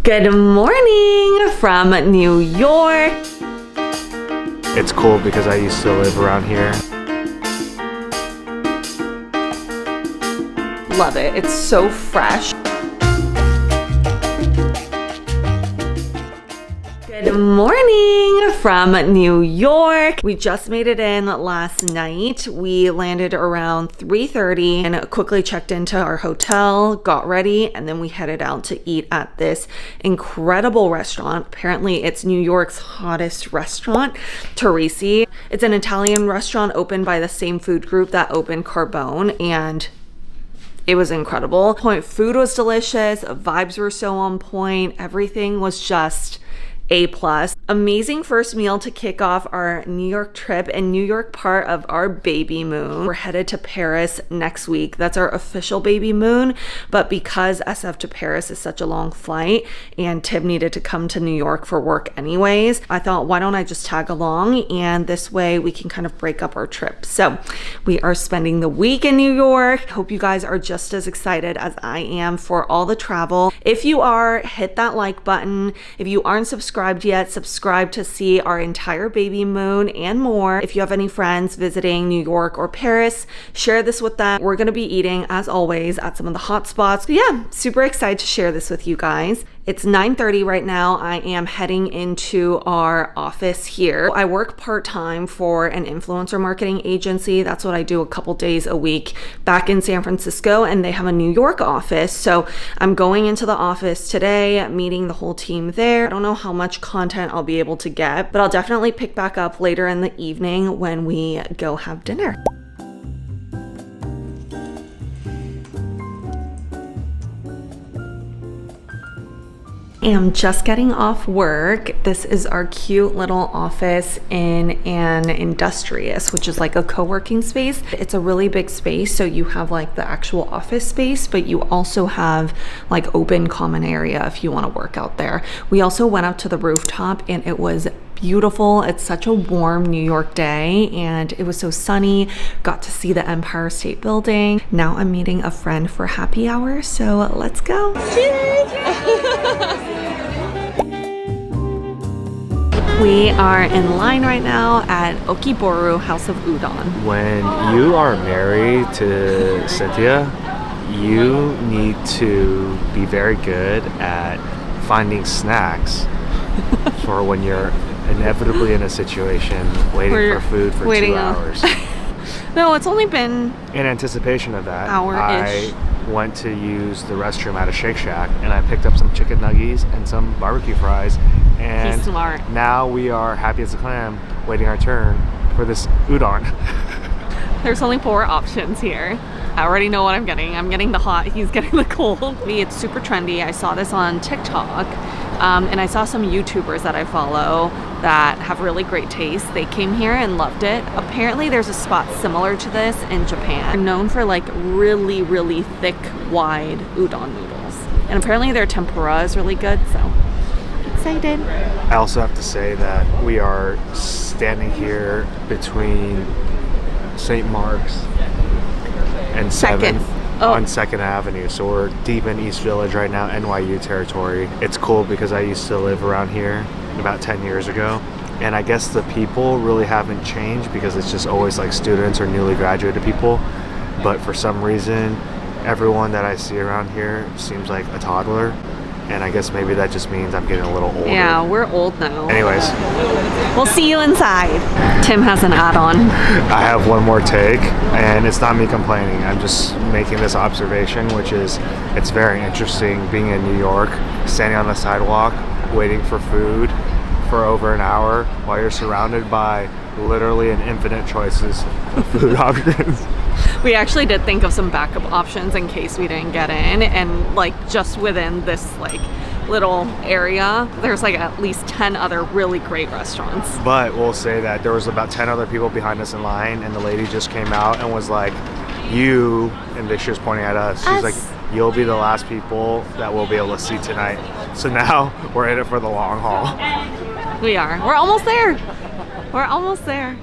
Good morning from New York. It's cool because I used to live around here. Love it. It's so fresh. Good morning from New York. We just made it in last night. We landed around 3:30 and quickly checked into our hotel, got ready, and then we headed out to eat at this incredible restaurant. Apparently, it's New York's hottest restaurant, Torrisi. It's an Italian restaurant opened by the same food group that opened Carbone, and it was incredible. Food was delicious, vibes were so on point, everything was just A+. Amazing first meal to kick off our New York trip and New York part of our baby moon. We're headed to Paris next week. That's our official baby moon, but because SF to Paris is such a long flight and Tim needed to come to New York for work anyways, I thought, why don't I just tag along, and this way we can kind of break up our trip. So we are spending the week in New York. Hope you guys are just as excited as I am for all the travel. If you are, hit that like button. If you aren't subscribed yet, subscribe to see our entire baby moon and more. If you have any friends visiting New York or Paris, share this with them. We're going to be eating, as always, at some of the hot spots. But yeah, super excited to share this with you guys. It's 9:30 right now. I am heading into our office here. I work part-time for an influencer marketing agency. That's what I do a couple days a week back in San Francisco, and they have a New York office. So I'm going into the office today, meeting the whole team there. I don't know how much content I'll be able to get, but I'll definitely pick back up later in the evening when we go have dinner. I'm just getting off work. This is our cute little office in an Industrious, which is like a co-working space. It's a really big space, so you have like the actual office space, but you also have like open common area if you want to work out there. We also went up to the rooftop and it was beautiful. It's such a warm New York day and it was so sunny. Got to see the Empire State Building. Now I'm meeting a friend for happy hour, so let's go. We are in line right now at Okiboru House of Udon. When you are married to Cynthia, you need to be very good at finding snacks for when you're inevitably in a situation waiting for food for 2 hours. No, it's only been in anticipation of that, hour-ish. I went to use the restroom at a Shake Shack and I picked up some chicken nuggies and some barbecue fries. And he's smart. Now we are happy as a clam waiting our turn for this udon. There's only 4 options here. I already know what I'm getting. I'm getting the hot, he's getting the cold. It's super trendy. I saw this on TikTok. And I saw some YouTubers that I follow that have really great taste. They came here and loved it. Apparently there's a spot similar to this in Japan. They're known for like really, really thick, wide udon noodles. And apparently their tempura is really good, so excited. I also have to say that we are standing here between St. Mark's and 7th. On 2nd Avenue, so we're deep in East Village right now, NYU territory. It's cool because I used to live around here about 10 years ago, and I guess the people really haven't changed because it's just always like students or newly graduated people, but for some reason everyone that I see around here seems like a toddler, and I guess maybe that just means I'm getting a little older. Yeah, we're old now. Anyways, we'll see you inside. Tim has an add-on. I have one more take, and it's not me complaining. I'm just making this observation, which is it's very interesting being in New York, standing on the sidewalk, waiting for food for over an hour while you're surrounded by literally an infinite choices of food options. We actually did think of some backup options in case we didn't get in, and like just within this like little area there's like at least 10 other really great restaurants. But we'll say that there was about 10 other people behind us in line, and the lady just came out and was like, you, and she was pointing at us, she's like, you'll be the last people that we'll be able to see tonight. So now we're in it for the long haul. We are. We're almost there. We're almost there.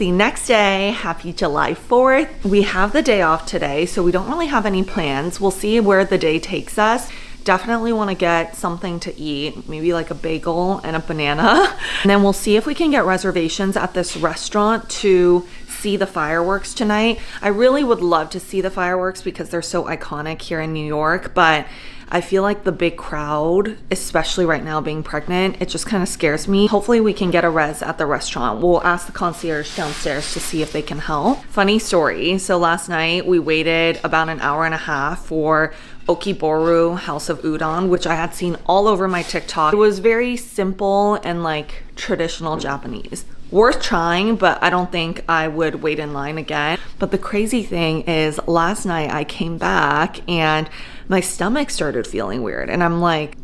the next day. Happy July 4th. We have the day off today, so we don't really have any plans. We'll see where the day takes us. Definitely want to get something to eat, maybe like a bagel and a banana. And then we'll see if we can get reservations at this restaurant to see the fireworks tonight. I really would love to see the fireworks because they're so iconic here in New York, but I feel like the big crowd, especially right now being pregnant, it just kind of scares me. Hopefully we can get a res at the restaurant. We'll ask the concierge downstairs to see if they can help. Funny story. So last night we waited about an hour and a half for Okiboru House of Udon, which I had seen all over my TikTok. It was very simple and like traditional Japanese. Worth trying, but I don't think I would wait in line again. But the crazy thing is last night I came back and my stomach started feeling weird. And I'm like,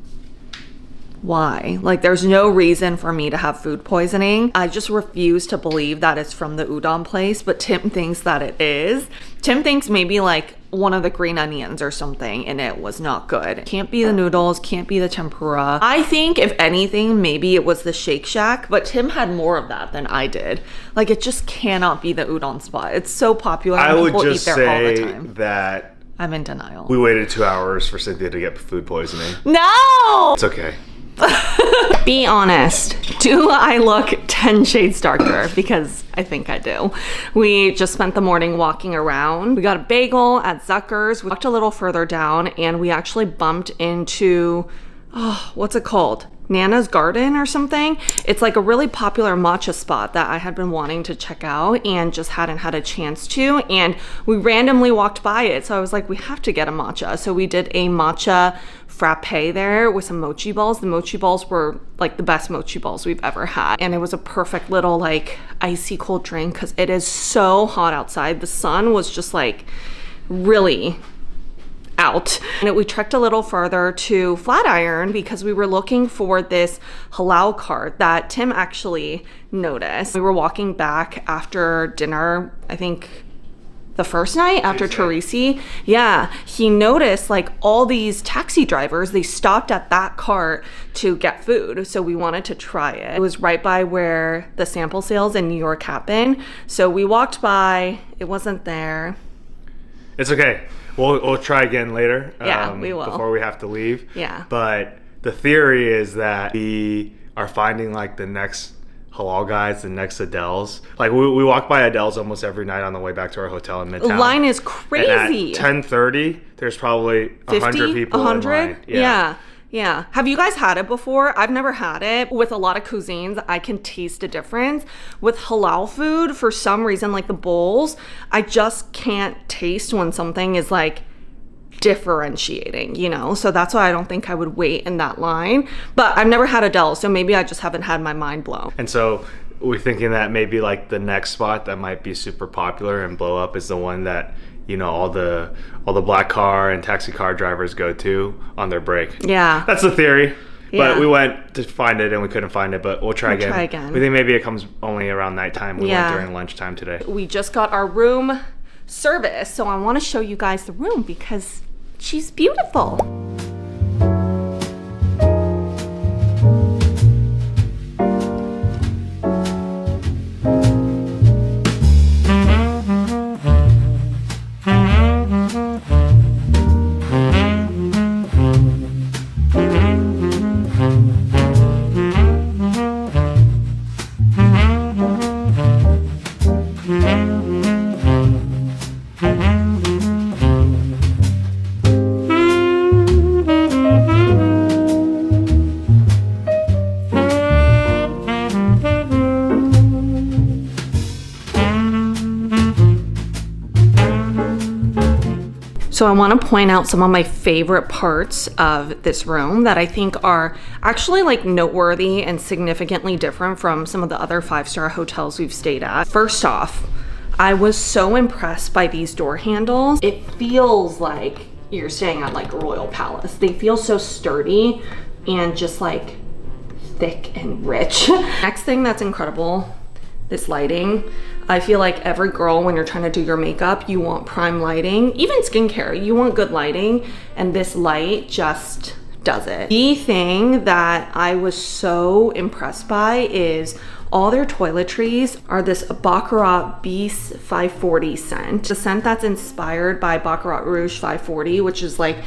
why? Like there's no reason for me to have food poisoning. I just refuse to believe that it's from the udon place, but Tim thinks that it is. Tim thinks maybe like one of the green onions or something and it was not good. Can't be the noodles, can't be the tempura. I think if anything, maybe it was the Shake Shack, but Tim had more of that than I did. Like it just cannot be the udon spot. It's so popular. I would People just eat there all the say time. that I'm in denial. we waited 2 hours for Cynthia to get food poisoning. No! It's okay. Be honest. Do I look 10 shades darker? Because I think I do. We just spent the morning walking around. We got a bagel at Zucker's. We walked a little further down and we actually bumped into, what's it called? Nana's Garden or something. It's like a really popular matcha spot that I had been wanting to check out and just hadn't had a chance to. And we randomly walked by it. So I was like, we have to get a matcha. So we did a matcha frappe there with some mochi balls. The mochi balls were like the best mochi balls we've ever had. And it was a perfect little like icy cold drink because it is so hot outside. The sun was just like really out. And we trekked a little further to Flatiron because we were looking for this halal cart that Tim actually noticed. We were walking back after dinner, I think the first night after torrisi. Yeah, he noticed like all these taxi drivers, they stopped at that cart to get food. So we wanted to try it. It was right by where the sample sales in New York happen. So we walked by, it wasn't there. It's okay. We'll try again later. Yeah, we will. Before we have to leave. Yeah. But the theory is that we are finding like the next halal guys, the next Adele's. Like we walk by Adele's almost every night on the way back to our hotel in Midtown. The line is crazy. And at 10:30, there's probably 100 people 100? in line. Yeah. Have you guys had it before? I've never had it. With a lot of cuisines, I can taste a difference. With halal food, for some reason, like the bowls, I just can't taste when something is like differentiating, you know? So that's why I don't think I would wait in that line. But I've never had Adele, so maybe I just haven't had my mind blown. And so we're thinking that maybe like the next spot that might be super popular and blow up is the one that, you know, all the black car and taxi car drivers go to on their break. Yeah. That's the theory. Yeah. But we went to find it and we couldn't find it, but we'll try again. We think maybe it comes only around nighttime. We went during lunchtime today. We just got our room service, so I want to show you guys the room because she's beautiful. So I want to point out some of my favorite parts of this room that I think are actually like noteworthy and significantly different from some of the other 5-star hotels we've stayed at. First off, I was so impressed by these door handles. It feels like you're staying at like a royal palace. They feel so sturdy and just like thick and rich. Next thing that's incredible, this lighting. I feel like every girl, when you're trying to do your makeup, you want prime lighting. Even skincare, you want good lighting. And this light just does it. The thing that I was so impressed by is all their toiletries are this Bakara Bis 540 scent. The scent that's inspired by Baccarat Rouge 540, which is like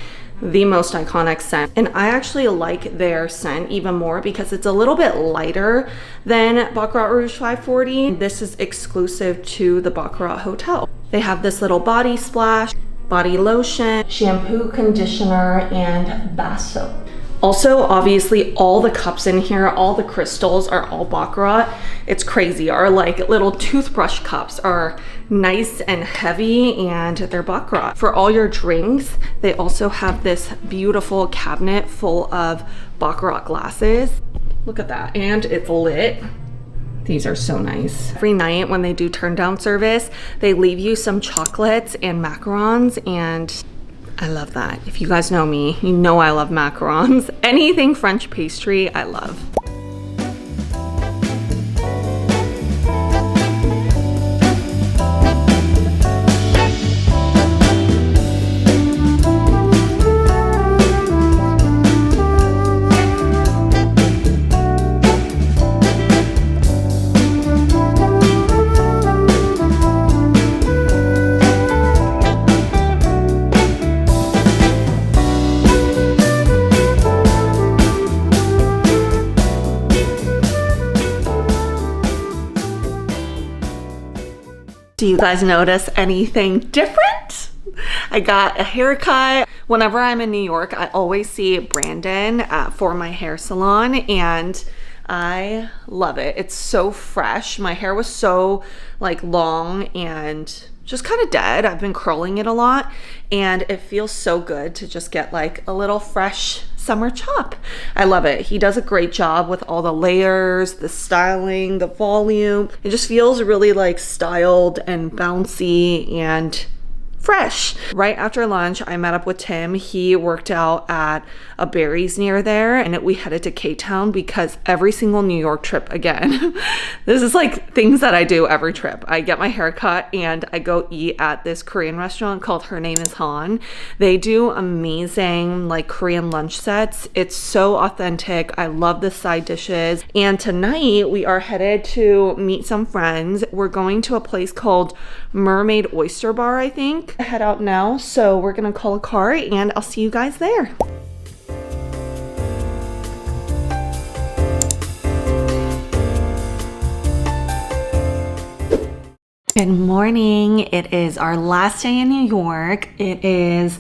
the most iconic scent. And I actually like their scent even more because it's a little bit lighter than Baccarat Rouge 540. This is exclusive to the Baccarat Hotel. They have this little body splash, body lotion, shampoo, conditioner, and bath soap. Also, obviously, all the cups in here, all the crystals are all Baccarat. It's crazy. Our like little toothbrush cups are nice and heavy, and they're Baccarat. For all your drinks, they also have this beautiful cabinet full of Baccarat glasses. Look at that. And it's lit. These are so nice. Every night when they do turn down service, they leave you some chocolates and macarons, and I love that. If you guys know me, you know I love macarons. Anything French pastry, I love. Do you guys notice anything different? I got a haircut. Whenever I'm in New York, I always see Brandon for my hair salon, and I love it. It's so fresh. My hair was so like long and just kind of dead. I've been curling it a lot, and it feels so good to just get like a little fresh summer chop. I love it. He does a great job with all the layers, the styling, the volume. It just feels really like styled and bouncy and fresh. Right after lunch, I met up with Tim. He worked out at a Berry's near there, and we headed to Ktown because every single New York trip, again, this is like things that I do every trip. I get my hair cut and I go eat at this Korean restaurant called Her Name is Huang. They do amazing like Korean lunch sets. It's so authentic. I love the side dishes. And tonight we are headed to meet some friends. We're going to a place called Mermaid Oyster Bar, I think. Head out now, so we're gonna call a car and I'll see you guys there. Good morning. It is our last day in New York. It is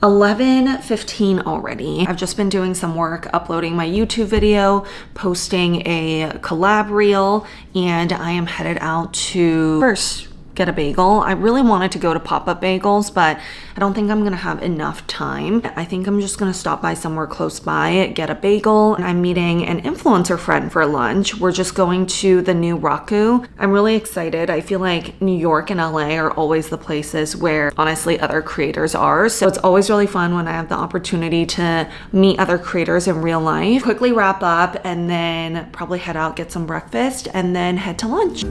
11:15 already. I've just been doing some work uploading my YouTube video, posting a collab reel, and I am headed out to first get a bagel. I really wanted to go to Pop-Up Bagels, but I don't think I'm gonna have enough time. I think I'm just gonna stop by somewhere close by, get a bagel. And I'm meeting an influencer friend for lunch. We're just going to the new Raku. I'm really excited. I feel like New York and LA are always the places where honestly other creators are. So it's always really fun when I have the opportunity to meet other creators in real life. Quickly wrap up and then probably head out, get some breakfast, and then head to lunch.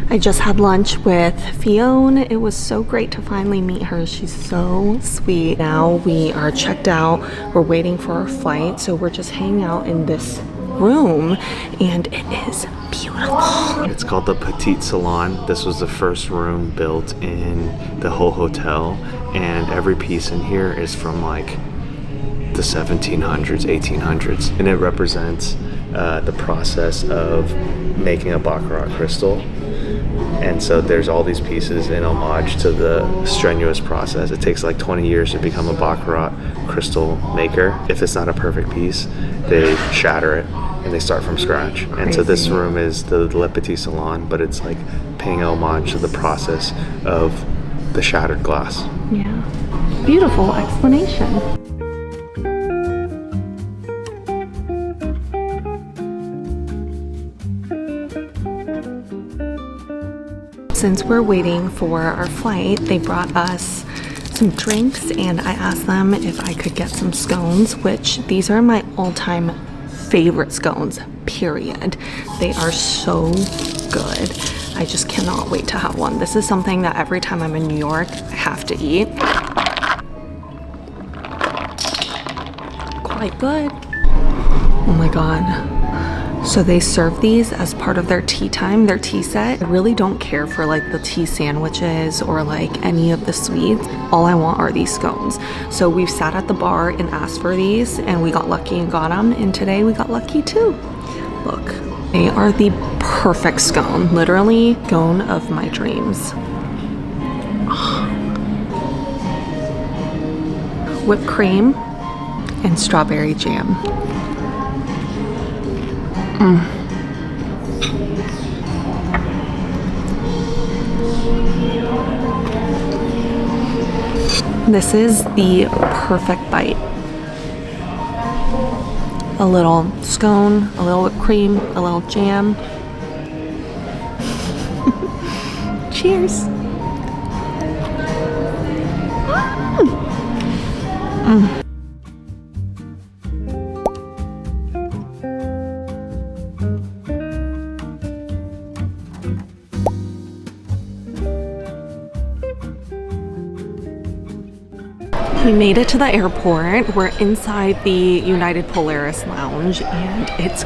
I just had lunch with Fiona. It was so great to finally meet her. She's so sweet. Now we are checked out. We're waiting for our flight, so we're just hanging out in this room, and it is beautiful. It's called the Petite Salon. This was the first room built in the whole hotel, and every piece in here is from like the 1700s, 1800s, and it represents the process of making a Baccarat crystal. And so there's all these pieces in homage to the strenuous process. It takes like 20 years to become a Baccarat crystal maker. If it's not a perfect piece, they shatter it and they start from scratch. Crazy. And so this room is the Le Petit Salon, but it's like paying homage to the process of the shattered glass. Yeah, beautiful explanation. Since we're waiting for our flight, they brought us some drinks, and I asked them if I could get some scones, which these are my all-time favorite scones, period. They are so good. I just cannot wait to have one. This is something that every time I'm in New York, I have to eat. Quite good. Oh my God. So they serve these as part of their tea time, their tea set. I really don't care for like the tea sandwiches or like any of the sweets. All I want are these scones. So we've sat at the bar and asked for these and we got lucky and got them. And today we got lucky too. Look, they are the perfect scone. Literally scone of my dreams. Whipped cream and strawberry jam. This is the perfect bite. A little scone, a little whipped cream, a little jam. Cheers. We made it to the airport. We're inside the United Polaris Lounge and it's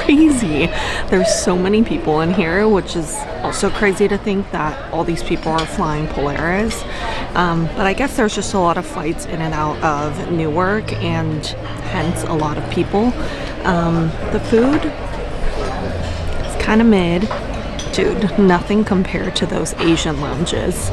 crazy. There's so many people in here, which is also crazy to think that all these people are flying Polaris. But I guess there's just a lot of flights in and out of Newark and hence a lot of people. The food is kind of mid. Dude, nothing compared to those Asian lounges.